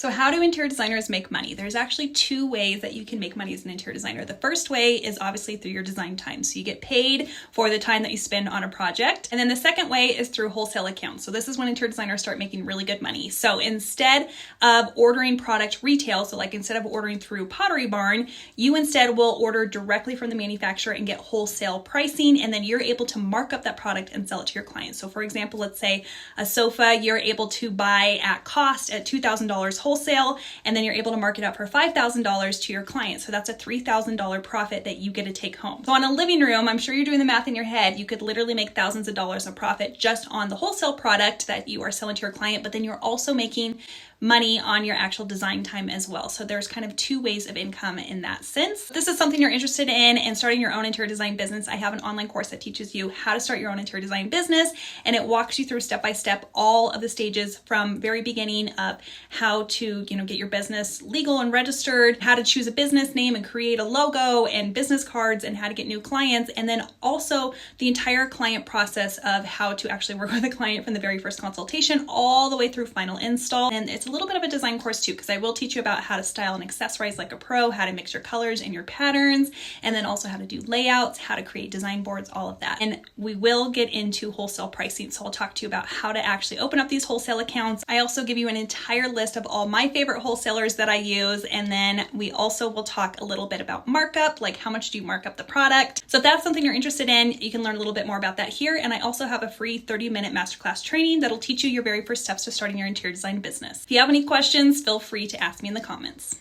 So how do interior designers make money? There's actually two ways that you can make money as an interior designer. The first way is obviously through your design time. So you get paid for the time that you spend on a project. And then the second way is through wholesale accounts. So this is when interior designers start making really good money. So instead of ordering product retail, so like instead of ordering through Pottery Barn, you instead will order directly from the manufacturer and get wholesale pricing. And then you're able to mark up that product and sell it to your clients. So for example, let's say a sofa, you're able to buy at cost at $2,000 wholesale, and then you're able to mark it up for $5,000 to your client. So that's a $3,000 profit that you get to take home. So on a living room, I'm sure you're doing the math in your head, you could literally make thousands of dollars of profit just on the wholesale product that you are selling to your client, but then you're also making money on your actual design time as well. So there's kind of two ways of income in that sense. If this is something you're interested in and starting your own interior design business, I have an online course that teaches you how to start your own interior design business, and it walks you through step by step all of the stages from very beginning of how to, get your business legal and registered, how to choose a business name and create a logo and business cards, and how to get new clients, and then also the entire client process of how to actually work with a client from the very first consultation all the way through final install. And it's a little bit of a design course too, because I will teach you about how to style and accessorize like a pro, how to mix your colors and your patterns, and then also how to do layouts, how to create design boards, all of that. And we will get into wholesale pricing. So I'll talk to you about how to actually open up these wholesale accounts. I also give you an entire list of all my favorite wholesalers that I use. And then we also will talk a little bit about markup, like how much do you mark up the product. So if that's something you're interested in, you can learn a little bit more about that here. And I also have a free 30-minute masterclass training that'll teach you your very first steps to starting your interior design business. If you have any questions, feel free to ask me in the comments.